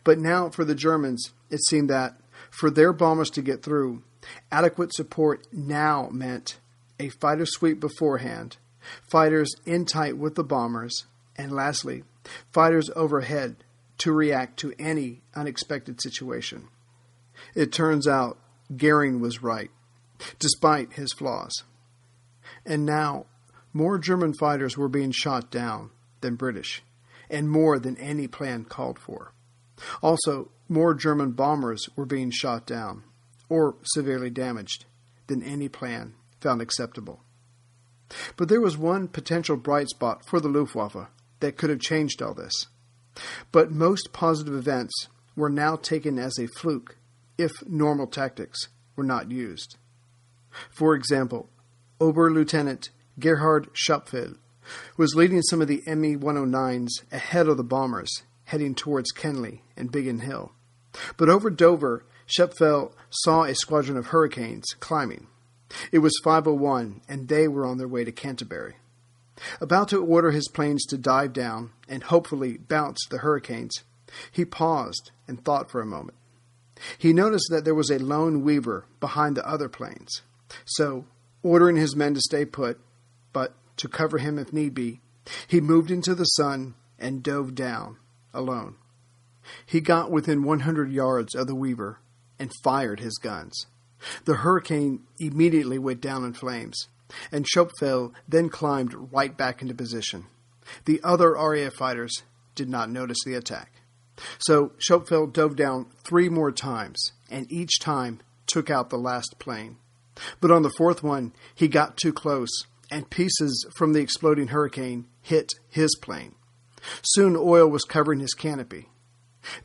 But now for the Germans, it seemed that, for their bombers to get through, adequate support now meant a fighter sweep beforehand, fighters in tight with the bombers, and lastly, fighters overhead to react to any unexpected situation. It turns out Goering was right. despite his flaws. And now, more German fighters were being shot down than British, and more than any plan called for. Also, more German bombers were being shot down, or severely damaged, than any plan found acceptable. But there was one potential bright spot for the Luftwaffe that could have changed all this. But most positive events were now taken as a fluke if normal tactics were not used. For example, Oberlieutenant Gerhard Schöpfel was leading some of the Me-109s ahead of the bombers, heading towards Kenley and Biggin Hill. But over Dover, Schöpfel saw a squadron of Hurricanes climbing. It was 501, and they were on their way to Canterbury. About to order his planes to dive down and hopefully bounce the Hurricanes, he paused and thought for a moment. He noticed that there was a lone Weaver behind the other planes. So, ordering his men to stay put, but to cover him if need be, he moved into the sun and dove down, alone. He got within 100 yards of the Weaver and fired his guns. The Hurricane immediately went down in flames, and Schöpfel then climbed right back into position. The other RAF fighters did not notice the attack. So Schöpfel dove down 3 more times, and each time took out the last plane. But on the 4th one, he got too close, and pieces from the exploding Hurricane hit his plane. Soon oil was covering his canopy.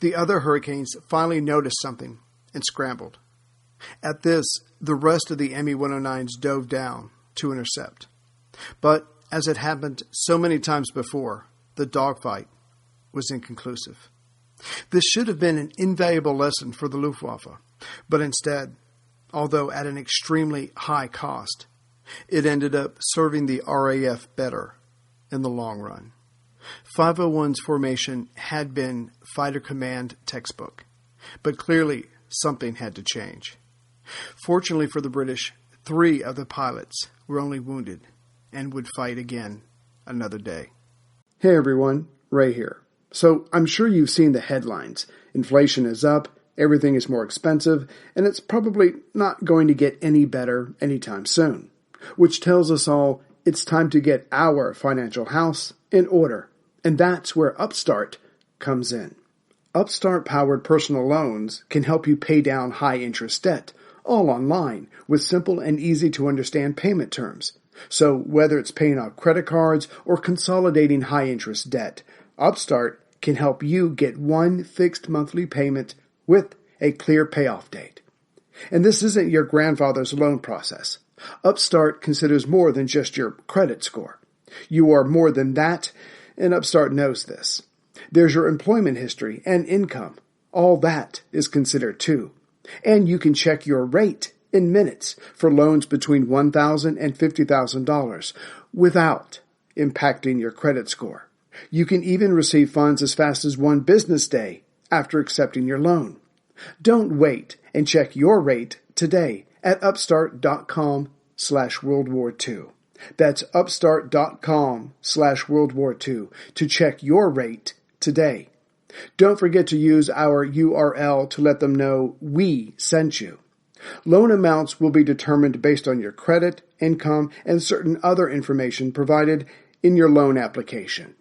The other Hurricanes finally noticed something and scrambled. At this, the rest of the Me-109s dove down to intercept. But, as it happened so many times before, the dogfight was inconclusive. This should have been an invaluable lesson for the Luftwaffe, but instead, although at an extremely high cost, it ended up serving the RAF better in the long run. 501's formation had been fighter command textbook, but clearly something had to change. Fortunately for the British, 3 of the pilots were only wounded and would fight again another day. Hey everyone, Ray here. So I'm sure you've seen the headlines. Inflation is up, everything is more expensive, and it's probably not going to get any better anytime soon. Which tells us all it's time to get our financial house in order. And that's where Upstart comes in. Upstart-powered personal loans can help you pay down high-interest debt, all online, with simple and easy-to-understand payment terms. So whether it's paying off credit cards or consolidating high-interest debt, Upstart can help you get one fixed monthly payment with a clear payoff date. And this isn't your grandfather's loan process. Upstart considers more than just your credit score. You are more than that, and Upstart knows this. There's your employment history and income. All that is considered too. And you can check your rate in minutes for loans between $1,000 and $50,000 without impacting your credit score. You can even receive funds as fast as 1 business day after accepting your loan. Don't wait and check your rate today at upstart.com/World War II. That's upstart.com/World War II to check your rate today. Don't forget to use our URL to let them know we sent you. Loan amounts will be determined based on your credit, income, and certain other information provided in your loan application.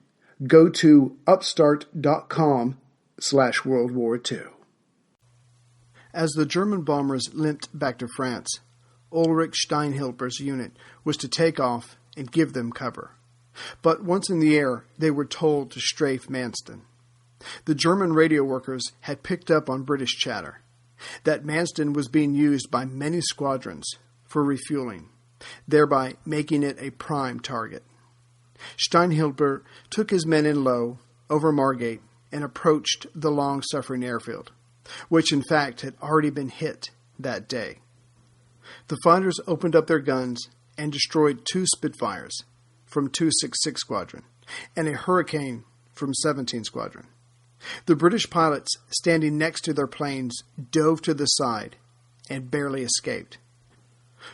Go to upstart.com/World War II. As the German bombers limped back to France, Ulrich Steinhilper's unit was to take off and give them cover. But once in the air, they were told to strafe Manston. The German radio workers had picked up on British chatter that Manston was being used by many squadrons for refueling, thereby making it a prime target. Steinhilper took his men in low over Margate and approached the long-suffering airfield, which in fact had already been hit that day. The fighters opened up their guns and destroyed 2 Spitfires from 266 Squadron and a Hurricane from 17 Squadron. The British pilots standing next to their planes dove to the side and barely escaped.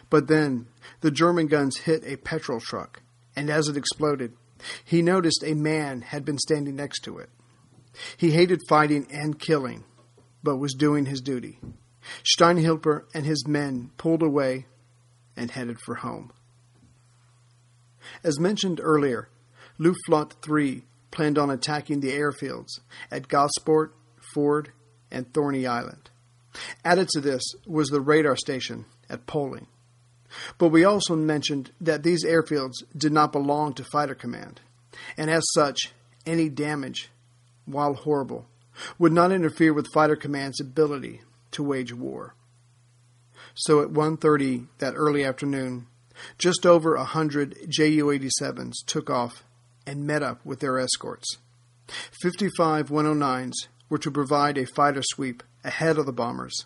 But then the German guns hit a petrol truck, and as it exploded, he noticed a man had been standing next to it. He hated fighting and killing, but was doing his duty. Steinhilper and his men pulled away and headed for home. As mentioned earlier, Luftflotte 3 planned on attacking the airfields at Gosport, Ford, and Thorney Island. Added to this was the radar station at Poling. But we also mentioned that these airfields did not belong to Fighter Command, and as such, any damage, while horrible, would not interfere with Fighter Command's ability to wage war. So at 1:30 that early afternoon, just over 100 Ju-87s took off and met up with their escorts. 55 109s were to provide a fighter sweep ahead of the bombers.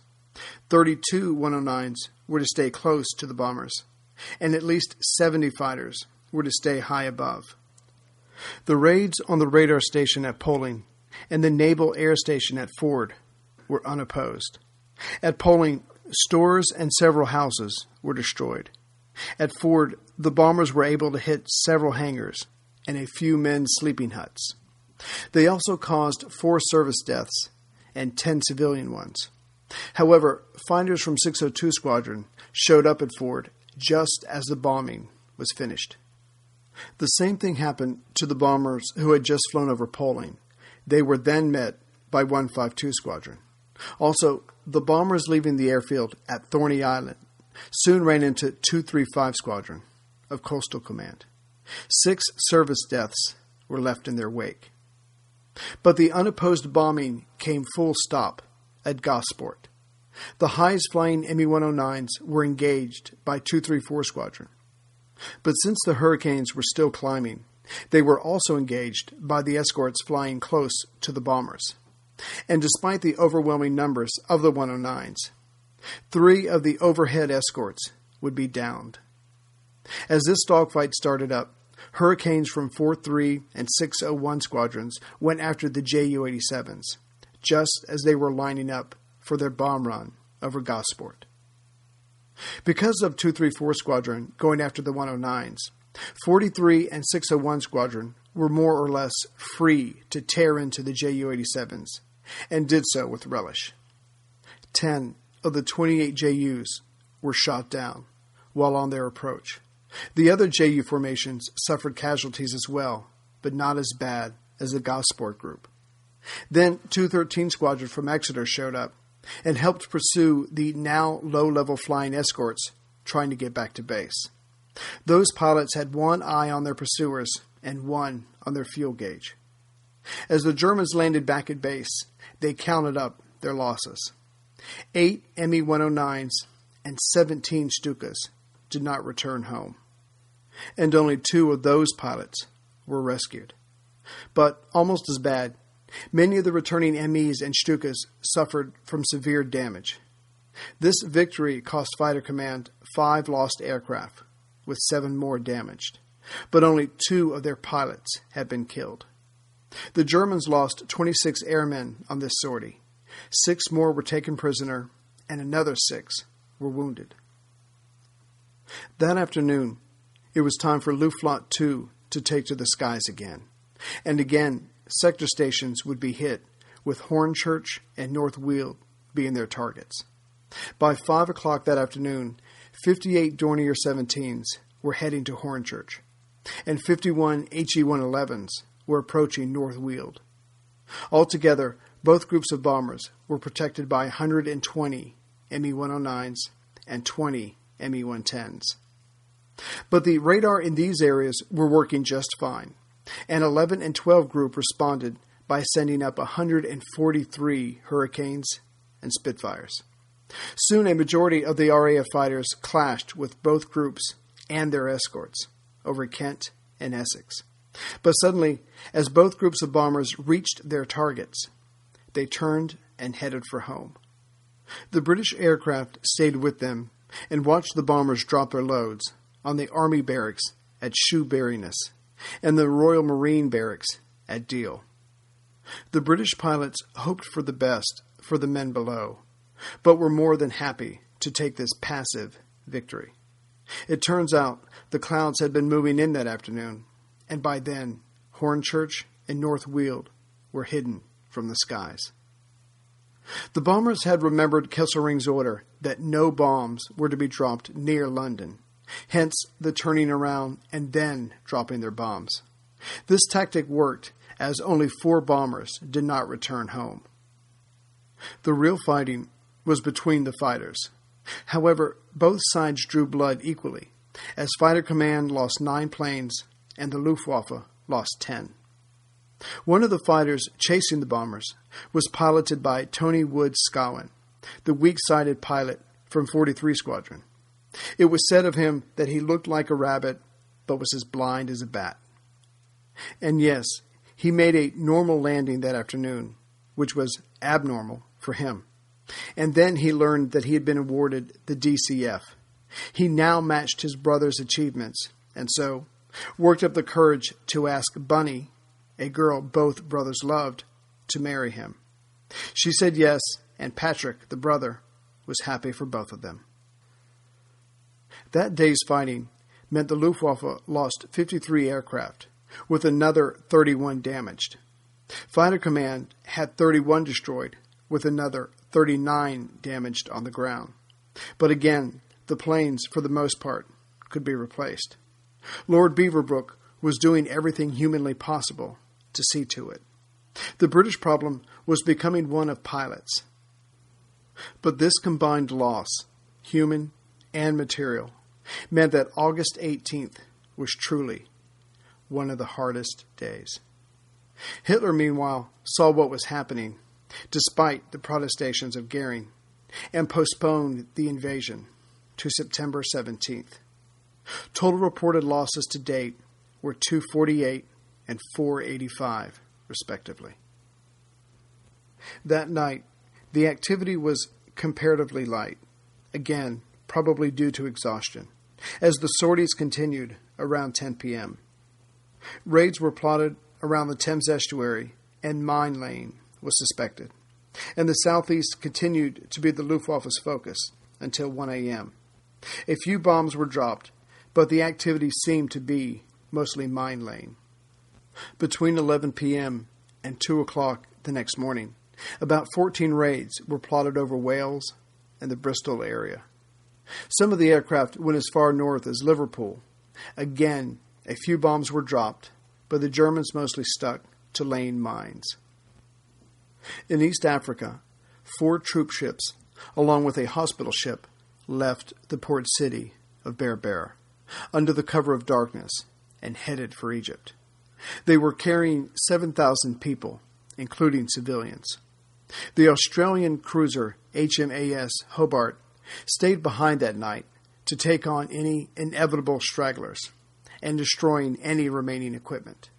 32 109s were to stay close to the bombers, and at least 70 fighters were to stay high above. The raids on the radar station at Poling and the naval air station at Ford were unopposed. At Poling, stores and several houses were destroyed. At Ford, the bombers were able to hit several hangars and a few men's sleeping huts. They also caused 4 service deaths and 10 civilian ones. However, fighters from 602 Squadron showed up at Ford just as the bombing was finished. The same thing happened to the bombers who had just flown over Poling. They were then met by 152 Squadron. Also, the bombers leaving the airfield at Thorney Island soon ran into 235 Squadron of Coastal Command. 6 service deaths were left in their wake. But the unopposed bombing came full stop at Gosport. The highest-flying Me-109s were engaged by 234 Squadron. But since the Hurricanes were still climbing, they were also engaged by the escorts flying close to the bombers. And despite the overwhelming numbers of the 109s, 3 of the overhead escorts would be downed. As this dogfight started up, Hurricanes from 43 and 601 squadrons went after the Ju-87s, just as they were lining up for their bomb run over Gosport. Because of 234 Squadron going after the 109s, 43 and 601 Squadron were more or less free to tear into the Ju-87s, and did so with relish. 10 of the 28 JUs were shot down while on their approach. The other JU formations suffered casualties as well, but not as bad as the Gosport group. Then 213 Squadron from Exeter showed up and helped pursue the now low-level flying escorts trying to get back to base. Those pilots had one eye on their pursuers and one on their fuel gauge. As the Germans landed back at base, they counted up their losses. 8 Me-109s and 17 Stukas did not return home, and only 2 of those pilots were rescued. But almost as bad, many of the returning MEs and Stukas suffered from severe damage. This victory cost Fighter Command 5 lost aircraft, with 7 more damaged, but only 2 of their pilots had been killed. The Germans lost 26 airmen on this sortie. 6 more were taken prisoner, and another 6 were wounded. That afternoon, it was time for Luftflotte 2 to take to the skies again. And again, sector stations would be hit, with Hornchurch and North Weald being their targets. By 5 o'clock that afternoon, 58 Dornier 17s were heading to Hornchurch, and 51 HE-111s were approaching North Weald. Altogether, both groups of bombers were protected by 120 Me-109s and 20 Me-110s. But the radar in these areas were working just fine, and 11 and 12 Group responded by sending up 143 Hurricanes and Spitfires. Soon a majority of the RAF fighters clashed with both groups and their escorts over Kent and Essex. But suddenly, as both groups of bombers reached their targets, they turned and headed for home. The British aircraft stayed with them and watched the bombers drop their loads on the Army barracks at Shoeburyness and the Royal Marine barracks at Deal. The British pilots hoped for the best for the men below, but were more than happy to take this passive victory. It turns out the clouds had been moving in that afternoon, and by then Hornchurch and North Weald were hidden from the skies. The bombers had remembered Kesselring's order that no bombs were to be dropped near London, hence the turning around and then dropping their bombs. This tactic worked, as only 4 bombers did not return home. The real fighting was between the fighters. However, both sides drew blood equally, as Fighter Command lost 9 planes and the Luftwaffe lost 10. One of the fighters chasing the bombers was piloted by Tony Wood Scowen, the weak-sided pilot from 43 Squadron. It was said of him that he looked like a rabbit, but was as blind as a bat. And yes, he made a normal landing that afternoon, which was abnormal for him. And then he learned that he had been awarded the DCF. He now matched his brother's achievements, and so worked up the courage to ask Bunny, a girl both brothers loved, to marry him. She said yes, and Patrick, the brother, was happy for both of them. That day's fighting meant the Luftwaffe lost 53 aircraft, with another 31 damaged. Fighter Command had 31 destroyed, with another 39 damaged on the ground. But again, the planes, for the most part, could be replaced. Lord Beaverbrook was doing everything humanly possible to see to it. The British problem was becoming one of pilots. But this combined loss, human and material, meant that August 18th was truly one of the hardest days. Hitler, meanwhile, saw what was happening, despite the protestations of Goering, and postponed the invasion to September 17th. Total reported losses to date were 248 and 485, respectively. That night, the activity was comparatively light, again, probably due to exhaustion, as the sorties continued around 10 p.m. Raids were plotted around the Thames estuary, and mine laying was suspected, and the southeast continued to be the Luftwaffe's focus until 1 a.m. A few bombs were dropped, but the activity seemed to be mostly mine laying. Between 11 p.m. and 2 o'clock the next morning, about 14 raids were plotted over Wales and the Bristol area. Some of the aircraft went as far north as Liverpool. Again, a few bombs were dropped, but the Germans mostly stuck to laying mines. In East Africa, 4 troop ships, along with a hospital ship, left the port city of Berbera under the cover of darkness and headed for Egypt. They were carrying 7,000 people, including civilians. The Australian cruiser HMAS Hobart stayed behind that night to take on any inevitable stragglers and destroying any remaining equipment.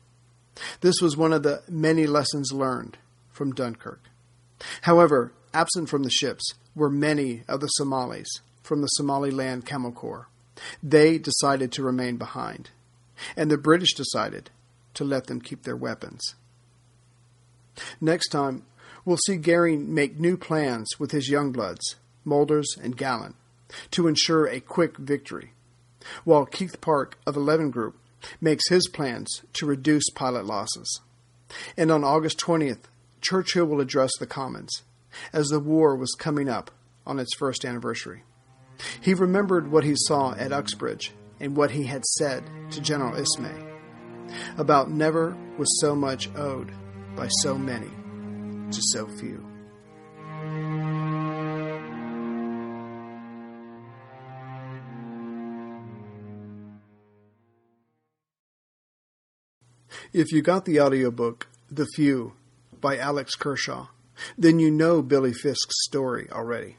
This was one of the many lessons learned from Dunkirk. However, absent from the ships were many of the Somalis from the Somaliland Camel Corps. They decided to remain behind, and the British decided to let them keep their weapons. Next time, we'll see Goering make new plans with his youngbloods, Mulders and Gallant, to ensure a quick victory, while Keith Park of 11 Group makes his plans to reduce pilot losses. And on August 20th, Churchill will address the Commons, as the war was coming up on its first anniversary. He remembered what he saw at Uxbridge and what he had said to General Ismay about never was so much owed by so many to so few. If you got the audiobook, The Few, by Alex Kershaw, then you know Billy Fisk's story already.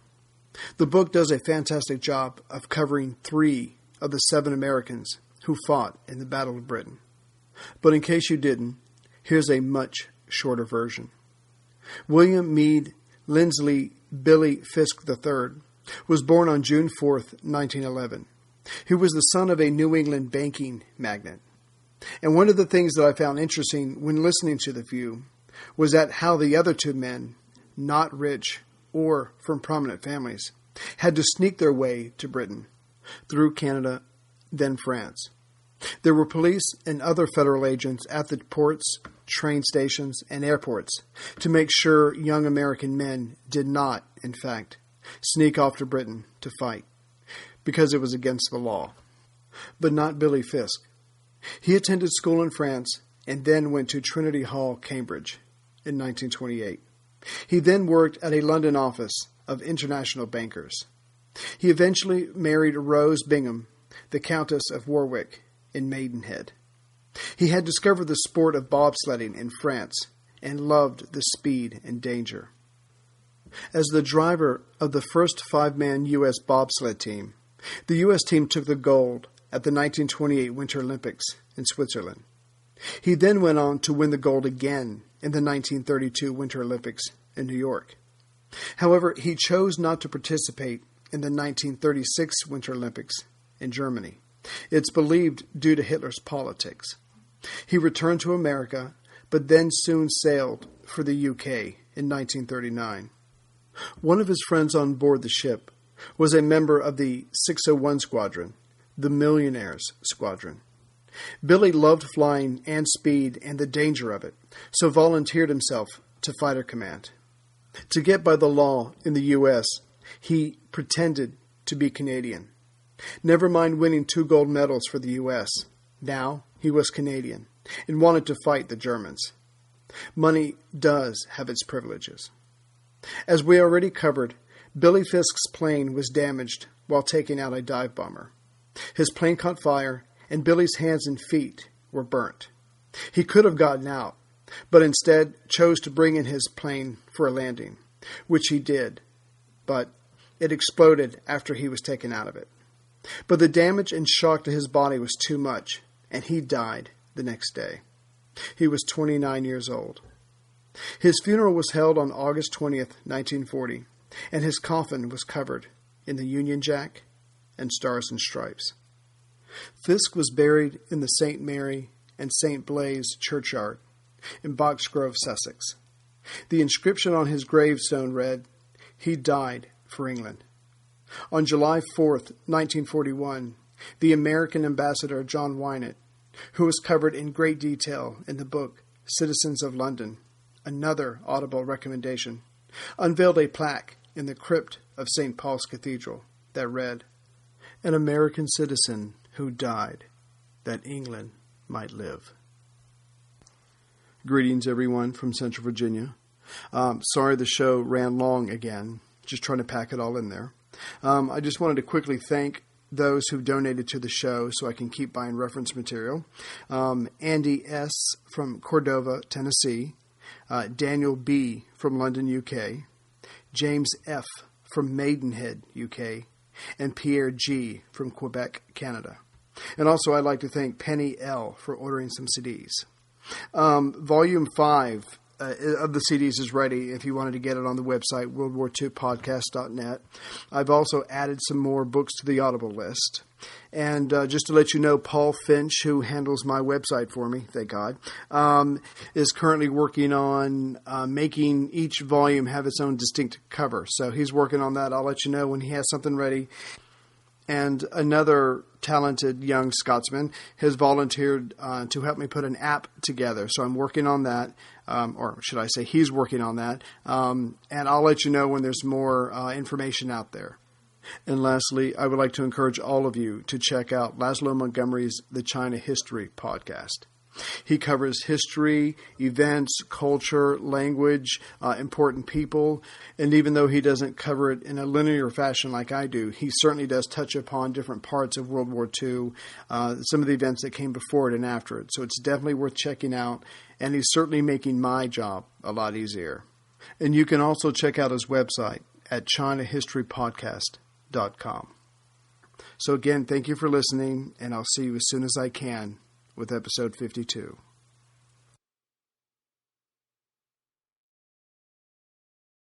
The book does a fantastic job of covering 3 of the 7 Americans who fought in the Battle of Britain. But in case you didn't, here's a much shorter version. William Mead Linsley Billy Fisk III was born on June 4th, 1911. He was the son of a New England banking magnate. And one of the things that I found interesting when listening to The Few was that how the other 2 men, not rich or from prominent families, had to sneak their way to Britain, through Canada, then France. There were police and other federal agents at the ports, train stations, and airports to make sure young American men did not, in fact, sneak off to Britain to fight, because it was against the law. But not Billy Fisk. He attended school in France and then went to Trinity Hall, Cambridge, in 1928. He then worked at a London office of international bankers. He eventually married Rose Bingham, the Countess of Warwick, in Maidenhead. He had discovered the sport of bobsledding in France and loved the speed and danger. As the driver of the first five-man U.S. bobsled team, the U.S. team took the gold at the 1928 Winter Olympics in Switzerland. He then went on to win the gold again in the 1932 Winter Olympics in New York. However, he chose not to participate in the 1936 Winter Olympics in Germany. It's believed due to Hitler's politics. He returned to America, but then soon sailed for the UK in 1939. One of his friends on board the ship was a member of the 601 Squadron, the Millionaires Squadron. Billy loved flying and speed and the danger of it, so volunteered himself to fighter command. To get by the law in the U.S., he pretended to be Canadian. Never mind winning 2 gold medals for the U.S., now he was Canadian and wanted to fight the Germans. Money does have its privileges. As we already covered, Billy Fisk's plane was damaged while taking out a dive bomber. His plane caught fire, and Billy's hands and feet were burnt. He could have gotten out, but instead chose to bring in his plane for a landing, which he did, but it exploded after he was taken out of it. But the damage and shock to his body was too much, and he died the next day. He was 29 years old. His funeral was held on August 20th, 1940, and his coffin was covered in the Union Jack and Stars and Stripes. Fisk was buried in the St. Mary and St. Blaise churchyard in Boxgrove, Sussex. The inscription on his gravestone read, "He died for England." On July 4th, 1941, the American ambassador John Wynett, who was covered in great detail in the book Citizens of London, another audible recommendation, unveiled a plaque in the crypt of St. Paul's Cathedral that read, "An American citizen who died that England might live." Greetings, everyone, from Central Virginia. Sorry the show ran long again. Just trying to pack it all in there. I just wanted to quickly thank those who donated to the show so I can keep buying reference material. Andy S. from Cordova, Tennessee. Daniel B. from London, UK. James F. from Maidenhead, UK. And Pierre G. from Quebec, Canada. And also I'd like to thank Penny L. for ordering some CDs. Volume 5 of the CDs is ready if you wanted to get it on the website, worldwar2podcast.net. I've also added some more books to the Audible list. And just to let you know, Paul Finch, who handles my website for me, thank God, is currently working on making each volume have its own distinct cover. So he's working on that. I'll let you know when he has something ready. And another talented young Scotsman has volunteered to help me put an app together. So I'm working on that, or should I say he's working on that. And I'll let you know when there's more information out there. And lastly, I would like to encourage all of you to check out Laszlo Montgomery's The China History podcast. He covers history, events, culture, language, important people, and even though he doesn't cover it in a linear fashion like I do, he certainly does touch upon different parts of World War II, some of the events that came before it and after it. So it's definitely worth checking out, and he's certainly making my job a lot easier. And you can also check out his website at ChinaHistoryPodcast.com. So again, thank you for listening, and I'll see you as soon as I can with episode 52.